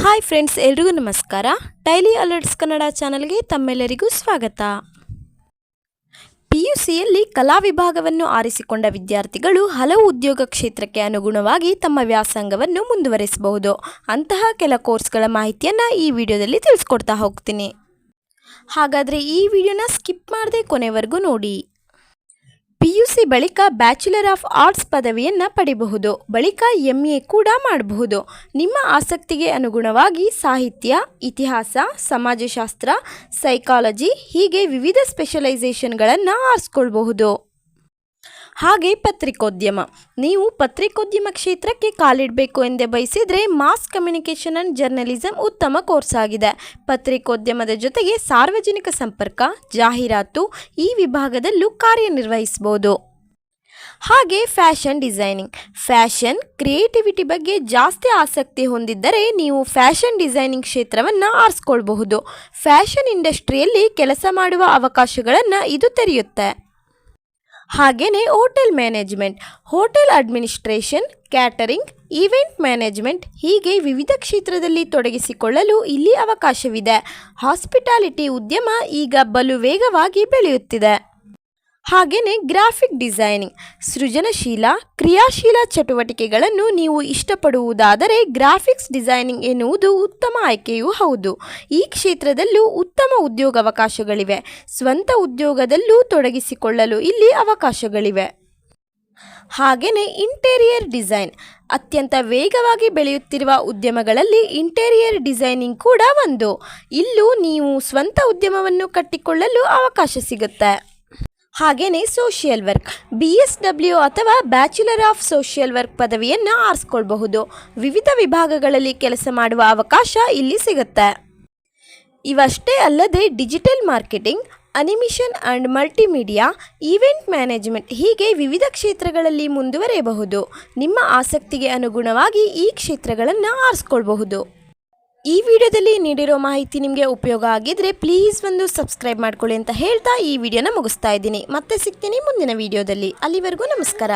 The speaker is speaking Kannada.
ಹಾಯ್ ಫ್ರೆಂಡ್ಸ್, ಎಲ್ರಿಗೂ ನಮಸ್ಕಾರ. ಡೈಲಿ ಅಲರ್ಟ್ಸ್ ಕನ್ನಡ ಚಾನಲ್ಗೆ ತಮ್ಮೆಲ್ಲರಿಗೂ ಸ್ವಾಗತ. PUCಯಲ್ಲಿ ಕಲಾ ವಿಭಾಗವನ್ನು ಆರಿಸಿಕೊಂಡ ವಿದ್ಯಾರ್ಥಿಗಳು ಹಲವು ಉದ್ಯೋಗ ಕ್ಷೇತ್ರಕ್ಕೆ ಅನುಗುಣವಾಗಿ ತಮ್ಮ ವ್ಯಾಸಂಗವನ್ನು ಮುಂದುವರಿಸಬಹುದು. ಅಂತಹ ಕೆಲ ಕೋರ್ಸ್ಗಳ ಮಾಹಿತಿಯನ್ನು ಈ ವಿಡಿಯೋದಲ್ಲಿ ತಿಳಿಸ್ಕೊಡ್ತಾ ಹೋಗ್ತೀನಿ. ಹಾಗಾದರೆ ಈ ವಿಡಿಯೋನ ಸ್ಕಿಪ್ ಮಾಡದೆ ಕೊನೆವರೆಗೂ ನೋಡಿ. PUC ಬಳಿಕ ಬ್ಯಾಚುಲರ್ ಆಫ್ ಆರ್ಟ್ಸ್ ಪದವಿಯನ್ನು ಪಡೆಯಬಹುದು. ಬಳಿಕ MA ಕೂಡ ಮಾಡಬಹುದು. ನಿಮ್ಮ ಆಸಕ್ತಿಗೆ ಅನುಗುಣವಾಗಿ ಸಾಹಿತ್ಯ, ಇತಿಹಾಸ, ಸಮಾಜಶಾಸ್ತ್ರ, ಸೈಕಾಲಜಿ ಹೀಗೆ ವಿವಿಧ ಸ್ಪೆಷಲೈಸೇಷನ್ಗಳನ್ನು ಆರಿಸ್ಕೊಳ್ಬಹುದು. ಹಾಗೆ ಪತ್ರಿಕೋದ್ಯಮ, ನೀವು ಪತ್ರಿಕೋದ್ಯಮ ಕ್ಷೇತ್ರಕ್ಕೆ ಕಾಲಿಡಬೇಕು ಎಂದೇ ಬಯಸಿದರೆ ಮಾಸ್ ಕಮ್ಯುನಿಕೇಷನ್ ಆ್ಯಂಡ್ ಜರ್ನಲಿಸಮ್ ಉತ್ತಮ ಕೋರ್ಸ್ ಆಗಿದೆ. ಪತ್ರಿಕೋದ್ಯಮದ ಜೊತೆಗೆ ಸಾರ್ವಜನಿಕ ಸಂಪರ್ಕ, ಜಾಹೀರಾತು ಈ ವಿಭಾಗದಲ್ಲೂ ಕಾರ್ಯನಿರ್ವಹಿಸಬಹುದು. ಹಾಗೆ ಫ್ಯಾಷನ್ ಡಿಸೈನಿಂಗ್, ಫ್ಯಾಷನ್ ಕ್ರಿಯೇಟಿವಿಟಿ ಬಗ್ಗೆ ಜಾಸ್ತಿ ಆಸಕ್ತಿ ಹೊಂದಿದ್ದರೆ ನೀವು ಫ್ಯಾಷನ್ ಡಿಸೈನಿಂಗ್ ಕ್ಷೇತ್ರವನ್ನು ಆರಿಸ್ಕೊಳ್ಬಹುದು. ಫ್ಯಾಷನ್ ಇಂಡಸ್ಟ್ರಿಯಲ್ಲಿ ಕೆಲಸ ಮಾಡುವ ಅವಕಾಶಗಳನ್ನು ಇದು ತೆರೆಯುತ್ತೆ. ಹಾಗೆಯೇ hotel management, hotel administration, catering, event management ಹೀಗೆ ವಿವಿಧ ಕ್ಷೇತ್ರದಲ್ಲಿ ತೊಡಗಿಸಿಕೊಳ್ಳಲು ಇಲ್ಲಿ ಅವಕಾಶವಿದೆ. ಹಾಸ್ಪಿಟಾಲಿಟಿ ಉದ್ಯಮ ಈಗ ಬಲು ವೇಗವಾಗಿ ಬೆಳೆಯುತ್ತಿದೆ. ಹಾಗೆಯೇ ಗ್ರಾಫಿಕ್ ಡಿಸೈನಿಂಗ್, ಸೃಜನಶೀಲ ಕ್ರಿಯಾಶೀಲ ಚಟುವಟಿಕೆಗಳನ್ನು ನೀವು ಇಷ್ಟಪಡುವುದಾದರೆ ಗ್ರಾಫಿಕ್ಸ್ ಡಿಸೈನಿಂಗ್ ಎನ್ನುವುದು ಉತ್ತಮ ಆಯ್ಕೆಯೂ ಹೌದು. ಈ ಕ್ಷೇತ್ರದಲ್ಲೂ ಉತ್ತಮ ಉದ್ಯೋಗಾವಕಾಶಗಳಿವೆ. ಸ್ವಂತ ಉದ್ಯೋಗದಲ್ಲೂ ತೊಡಗಿಸಿಕೊಳ್ಳಲು ಇಲ್ಲಿ ಅವಕಾಶಗಳಿವೆ. ಹಾಗೆಯೇ ಇಂಟೀರಿಯರ್ ಡಿಸೈನ್, ಅತ್ಯಂತ ವೇಗವಾಗಿ ಬೆಳೆಯುತ್ತಿರುವ ಉದ್ಯಮಗಳಲ್ಲಿ ಇಂಟೀರಿಯರ್ ಡಿಸೈನಿಂಗ್ ಕೂಡ ಒಂದು. ಇಲ್ಲೂ ನೀವು ಸ್ವಂತ ಉದ್ಯಮವನ್ನು ಕಟ್ಟಿಕೊಳ್ಳಲು ಅವಕಾಶ ಸಿಗುತ್ತೆ. ಹಾಗೆಯೇ ಸೋಷಿಯಲ್ ವರ್ಕ್, BSW ಅಥವಾ ಬ್ಯಾಚುಲರ್ ಆಫ್ ಸೋಷಿಯಲ್ ವರ್ಕ್ ಪದವಿಯನ್ನು ಆರಿಸ್ಕೊಳ್ಬಹುದು. ವಿವಿಧ ವಿಭಾಗಗಳಲ್ಲಿ ಕೆಲಸ ಮಾಡುವ ಅವಕಾಶ ಇಲ್ಲಿ ಸಿಗುತ್ತೆ. ಇವಷ್ಟೇ ಅಲ್ಲದೆ digital marketing, animation and multimedia, event management ಹೀಗೆ ವಿವಿಧ ಕ್ಷೇತ್ರಗಳಲ್ಲಿ ಮುಂದುವರಿಯಬಹುದು. ನಿಮ್ಮ ಆಸಕ್ತಿಗೆ ಅನುಗುಣವಾಗಿ ಈ ಕ್ಷೇತ್ರಗಳನ್ನು ಆರಿಸ್ಕೊಳ್ಬಹುದು. ಈ ವಿಡಿಯೋದಲ್ಲಿ ನೀಡಿರೋ ಮಾಹಿತಿ ನಿಮಗೆ ಉಪಯೋಗ ಆಗಿದ್ರೆ ಪ್ಲೀಸ್ ಒಂದು ಸಬ್ಸ್ಕ್ರೈಬ್ ಮಾಡ್ಕೊಳ್ಳಿ ಅಂತ ಹೇಳ್ತಾ ಈ ವಿಡಿಯೋನ ಮುಗಿಸ್ತಾ ಇದ್ದೀನಿ. ಮತ್ತೆ ಸಿಗ್ತೀನಿ ಮುಂದಿನ ವಿಡಿಯೋದಲ್ಲಿ. ಅಲ್ಲಿವರೆಗೂ ನಮಸ್ಕಾರ.